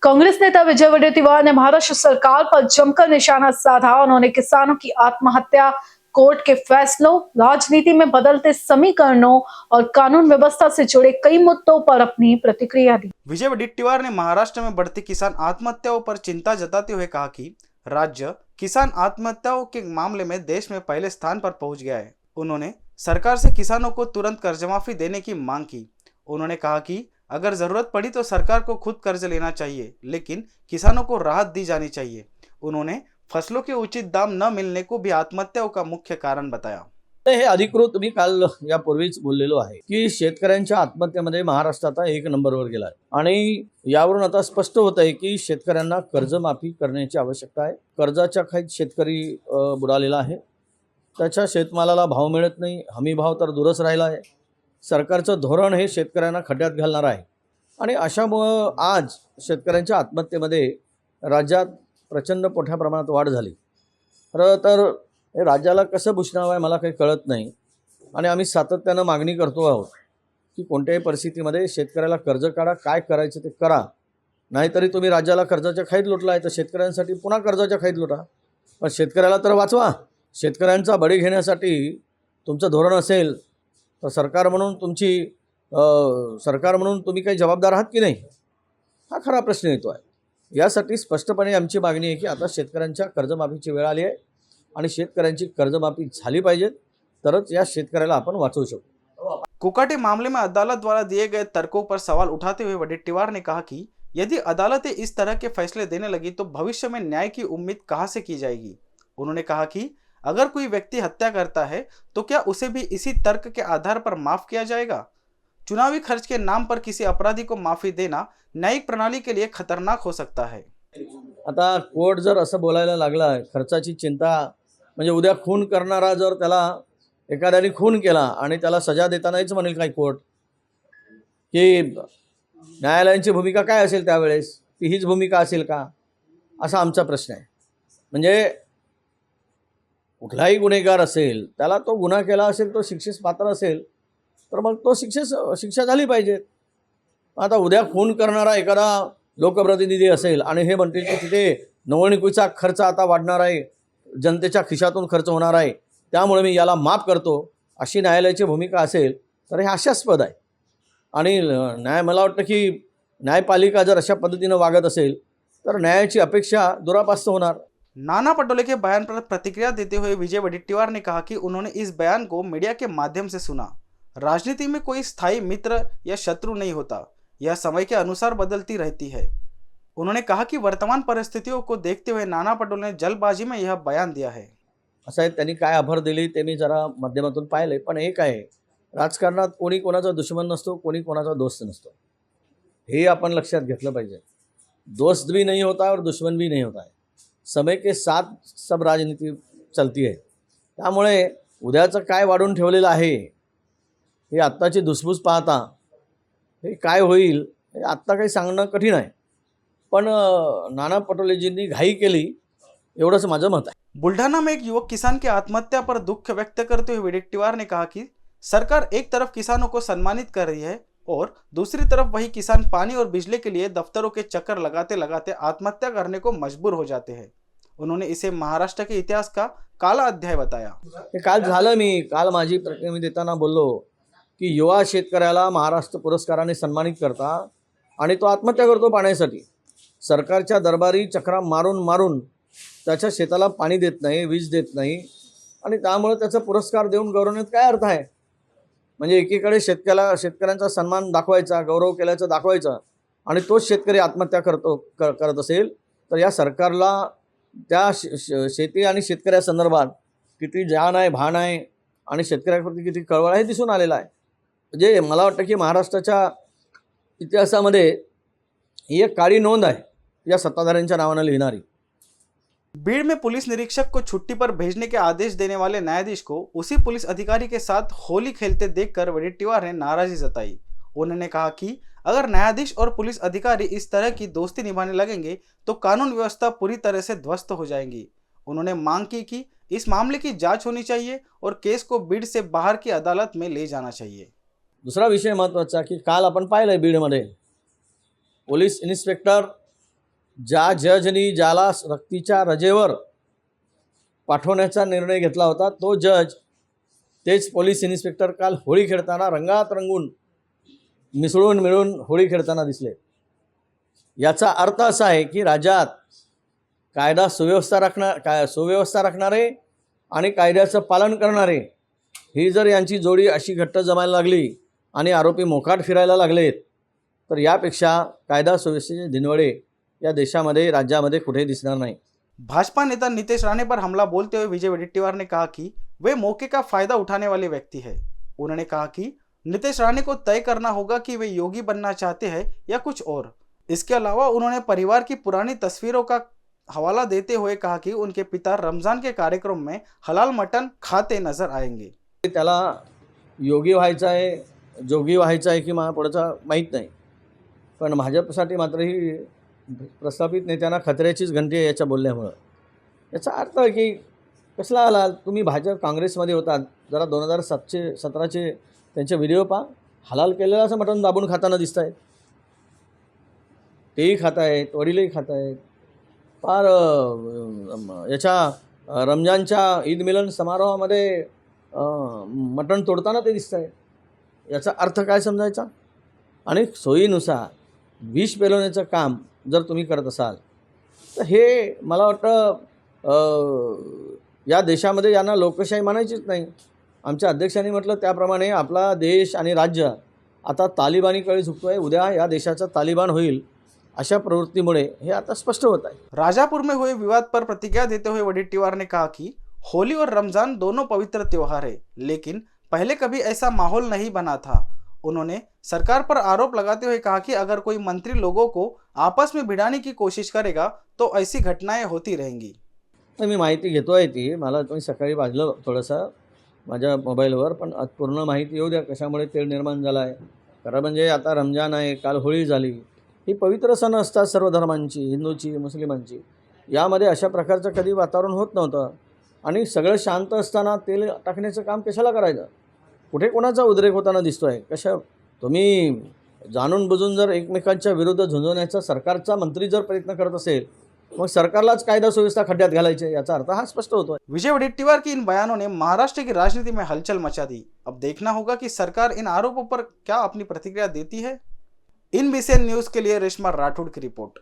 कांग्रेस नेता विजय वडेट्टीवार ने महाराष्ट्र सरकार पर जमकर निशाना साधा। उन्होंने किसानों की आत्महत्या, कोर्ट के फैसलों, राजनीति में बदलते समीकरणों और कानून व्यवस्था से जुड़े कई मुद्दों पर अपनी प्रतिक्रिया दी। विजय वडेट्टीवार ने महाराष्ट्र में बढ़ती किसान आत्महत्याओं पर चिंता जताते हुए कहा कि राज्य किसान आत्महत्याओं के मामले में देश में पहले स्थान पर पहुंच गया है। उन्होंने सरकार से किसानों को तुरंत कर्जमाफी देने की मांग की। उन्होंने कहा कि अगर जरूरत पड़ी तो सरकार को खुद कर्ज लेना चाहिए, लेकिन किसानों को राहत दी जानी चाहिए। उन्होंने फसलों के उचित दाम न मिलने को भी आत्महत्याओं का मुख्य कारण बताया। हे अधिकृत मी काल यापूर्वीच बोललेलो आहे की शेतकऱ्यांच्या आत्महत्येमध्ये महाराष्ट्र आता 1 नंबरवर गेला आहे आणि यावरून आता स्पष्ट होत आहे की शेतकऱ्यांना कर्जमाफी करण्याची आवश्यकता आहे। कर्जाच्या खाईत शेतकरी बुडालेला आहे। त्याच्या शेतमालाला भाव मिळत नाही, हमी भाव तर दूरच राहिला आहे। सरकारचं धोरण हे शेतकऱ्यांना खड्ड्यात घालणार आहे आणि अशामुळे आज शेतकऱ्यांच्या आत्महत्येमध्ये राज्यात प्रचंड मोठ्या प्रमाणात वाढ झाली। तर हे राज्याला कसं भुसणावं आहे मला काही कळत नाही आणि आम्ही सातत्यानं मागणी करतो आहोत की कोणत्याही परिस्थितीमध्ये शेतकऱ्याला कर्ज काढा, काय करायचं ते करा, नाहीतरी तुम्ही राज्याला कर्जाच्या खाईत लुटला आहे तर शेतकऱ्यांसाठी पुन्हा कर्जाच्या खाईत लुटा, पण शेतकऱ्याला तर वाचवा। शेतकऱ्यांचा बळी घेण्यासाठी तुमचं धोरण असेल तर सरकार म्हणून तुम्ही काही जबाबदार आहात की नाही, हा खरा प्रश्न येतो आहे। यासाठी स्पष्टपणे आमची मागणी आहे की आता शेतकऱ्यांच्या कर्जमाफीची वेळ आली आहे आणि शेतकऱ्यांची कर्जमाफी झाली पाहिजे, तरच या शेतकऱ्याला आपण वाचवू शकू। कुकाटे मामले में अदालत द्वारा दिए गए तर्कों पर सवाल उठाते हुए वडेट्टीवार ने कहा कि यदि अदालतें इस तरह के फैसले देने लगी तो भविष्य में न्याय की उम्मीद कहां से की जाएगी। उन्होंने कहा कि अगर कोई व्यक्ति हत्या करता है तो क्या उसे भी इसी तर्क के आधार पर माफ किया जाएगा। चुनावी खर्च के नाम पर किसी अपराधी को माफी देना न्यायिक प्रणाली के लिए खतरनाक हो सकता है। आता कोर्ट जर असं बोलायला लागला, खर्चाची चिंता म्हणजे उद्या खून करणारा जर त्याला एखाद्याने खून केला आणि त्याला सजा देतानाच म्हणेल काय कोर्ट की न्यायालयाची भूमिका काय असेल त्यावेळेस, ती हीच भूमिका असेल का, असा आमचा प्रश्न आहे। म्हणजे कुठलाही गुन्हेगार असेल त्याला तो गुन्हा केला असेल, तो शिक्षेस पात्र असेल तर मग तो शिक्षा झाली पाहिजे। आता उद्या खून करणारा एखादा लोकप्रतिनिधी असेल आणि हे म्हणतील की तिथे निवडणुकीचा खर्च आता वाढणार आहे, जनतेच्या खिशातून खर्च होणार आहे, त्यामुळे मी याला माफ करतो, अशी न्यायालयाची भूमिका असेल तर हे हास्यास्पद आहे। आणि मला वाटतं की न्यायपालिका जर अशा पद्धतीने वागत असेल तर न्यायाची अपेक्षा दुरापास्त होणार। नाना पटोले के बयान पर प्रतिक्रिया देते हुए विजय वडेट्टीवार ने कहा कि उन्होंने इस बयान को मीडिया के माध्यम से सुना। राजनीति में कोई स्थायी मित्र या शत्रु नहीं होता, यह समय के अनुसार बदलती रहती है। उन्होंने कहा कि वर्तमान परिस्थितियों को देखते हुए नाना पटोले ने जल्दबाजी में यह बयान दिया है। असं आहे, त्यांनी काय आभार दिली ते मी जरा माध्यमातून पाहिले, पण एक आहे, राजकारणात कोणी कोणाचा दुश्मन नसतो, कोणी कोणाचा दोस्त नसतो, हे आपण लक्षात घेतलं पाहिजे। दोस्त भी नहीं होता और दुश्मन भी नहीं होता है, समय के साथ सब राजनीति चलती है। त्यामुळे उद्याचं काय वाढून ठेवलेलं आहे हे आत्ताची धुसफूस पाहता हे काय होईल हे आत्ता काही सांगणं कठीण आहे, पण नाना पटोलेजींनी घाई केली एवढंच माझं मत आहे। बुल्ढाना में एक युवक किसान की आत्महत्या पर दुख व्यक्त करते हुए वडेट्टीवार ने कहा कि सरकार एक तरफ किसानों को सम्मानित कर रही है और दूसरी तरफ वही किसान पानी और बिजली के लिए दफ्तरों के चक्कर लगाते लगाते आत्महत्या करने को मजबूर हो जाते हैं। उन्होंने इसे महाराष्ट्र के इतिहास का काला अध्याय बताया। हे काल झालं, मी काल माझी प्रतिक्रिया देताना बोललो की युवा शेतकऱ्याला महाराष्ट्र पुरस्काराने सन्मानित करता आणि तो आत्महत्या करतो पाण्यासाठी। सरकारच्या दरबारी चक्रा मारून मारून त्याच्या शेताला पाणी देत नाही, वीज देत नाही आणि त्यामुळे त्याचा पुरस्कार देऊन गौरवण्यात काय अर्थ आहे। म्हणजे एकीकडे शेतकऱ्यांचा सन्मान दाखवायचा, गौरव केल्याचं दाखवायचं आणि तोच शेतकरी आत्महत्या करत असेल तर या सरकारला त्या शेती आणि शेतकऱ्यासंदर्भात किती जाण आहे, भान आहे आणि शेतकऱ्याप्रती किती कळवळ आहे दिसून आलेला आहे। म्हणजे मला वाटतं की महाराष्ट्राच्या इतिहासामध्ये ही एक काळी नोंद आहे या सत्ताधाऱ्यांच्या नावाने लिहिणारी। भीड़ में पुलिस निरीक्षक को छुट्टी पर भेजने के आदेश देने वाले न्यायाधीश को उसी पुलिस अधिकारी के साथ होली खेलते देखकर वडेट्टीवार ने नाराजगी जताई। उन्होंने कहा कि अगर न्यायाधीश और पुलिस अधिकारी इस तरह की दोस्ती निभाने लगेंगे तो कानून व्यवस्था पूरी तरह से ध्वस्त हो जाएगी। उन्होंने मांग की कि इस मामले की जांच होनी चाहिए और केस को बीड से बाहर की अदालत में ले जाना चाहिए। दुसरा विषय महत्त्वाचा की काल आपण पाहिलं बीडमध्ये पोलीस इन्स्पेक्टर ज्या जजनी ज्याला सक्तीच्या रजेवर पाठवण्याचा निर्णय घेतला होता तो जज तेच पोलीस इन्स्पेक्टर काल होळी खेळताना रंगात रंगून मिसळून मिळून होळी खेळताना दिसले। याचा अर्थ असा आहे की राज्यात कायदा सुव्यवस्था राखणारे आणि कायद्याचं पालन करणारे ही जर यांची जोडी अशी घट्ट जमायला लागली आणि आरोपी मोकाट फिरायला लागलेत तर यापेक्षा कायदा सुव्यवस्थेचे दिनवडे या देशामध्ये राज्यामध्ये कुठेही दिसणार नाही। भाजपा नेता नीतीश राणे पर हमला बोलते हुए विजय वडेट्टीवार ने कहा कि वे मौके का फायदा उठाने वाले व्यक्ति है। उन्होंने कहा कि नीतीश राणे को तय करना होगा कि वे योगी बनना चाहते हैं या कुछ और। इसके अलावा उन्होंने परिवार की पुरानी तस्वीरों का हवाला देते हुए कहा कि उनके पिता रमजान के कार्यक्रम में हलाल मटन खाते नजर आएंगे। त्याला योगी व्हायचं आहे जोगी व्हायचं आहे की पुढचा माहीत नाही, पण भाजपसाठी मात्र ही प्रस्थापित नेत्यांना खतऱ्याचीच घंटी आहे याच्या बोलण्यामुळं। याचा अर्थ की कसला आला तुम्ही काँग्रेसमध्ये होतात, जरा 2017चे त्यांचे व्हिडिओ पहा, हलाल केलेलं असं मटण दाबून खाताना दिसत आहेत, तेही खात आहेत, वडीलही खात आहेत, फार याच्या रमजानच्या ईद मिलन समारोहामध्ये मटण तोडताना ते दिसत आहे। याचा अर्थ काय समजायचा? आणि सोयीनुसार विष पेलवण्याचं काम जर तुम्ही करत असाल तर हे मला वाटतं या देशामध्ये यांना लोकशाही मानायचीच नाही। आमच्या अध्यक्षांनी म्हटलं त्याप्रमाणे आपला देश आणि राज्य आता तालिबानीकडे झुकतो आहे, उद्या या देशाचा तालिबान होईल अशा प्रवृत्तीमुळे हे आता स्पष्ट होत आहे। राजापुर में हुए विवाद पर प्रतिक्रिया देते हुए वडेट्टीवार ने कहा कि होली और रमजान दोनों पवित्र त्योहार है, लेकिन पहले कभी ऐसा माहौल नहीं बना था। उन्होंने सरकार पर आरोप लगाते हुए कहा कि अगर कोई मंत्री लोगों को आपस में भिड़ाने की कोशिश करेगा तो ऐसी घटनाएं होती रहेंगी। तर मी माहिती घेतो आहे ती, मला तुम्ही सकाळी वाजलं थोडंसं माझ्या मोबाईलवर, पण पूर्ण माहिती येऊ द्या कशामुळे तेढ निर्माण झाला आहे। खरं म्हणजे आता रमजान आहे, काल होळी झाली, ही पवित्र सण असतात सर्व धर्मांची, हिंदूची मुस्लिमांची, यामध्ये अशा प्रकारचं कधी वातावरण होत नव्हतं आणि सगळं शांत असताना तेल टाकण्याचं काम कशाला करायचं? कुठे कोणाचा उद्रेक होताना दिसतो आहे? कशा तुम्ही जाणून बुजून जर एकमेकांच्या विरुद्ध झुंजवण्याचा सरकारचा मंत्री जर प्रयत्न करत असेल मग सरकारलाच कायदा सुव्यवस्था खड्ड्यात घालायचे, याचा अर्थ हा स्पष्ट होतो। विजय वडेट्टीवार की इन बयानों ने महाराष्ट्र की राजनीति में हलचल मचा दी। अब देखना होगा कि सरकार इन आरोपों पर क्या अपनी प्रतिक्रिया देती है। इन BCN न्यूज के लिए रेशमा राठौड़ की रिपोर्ट।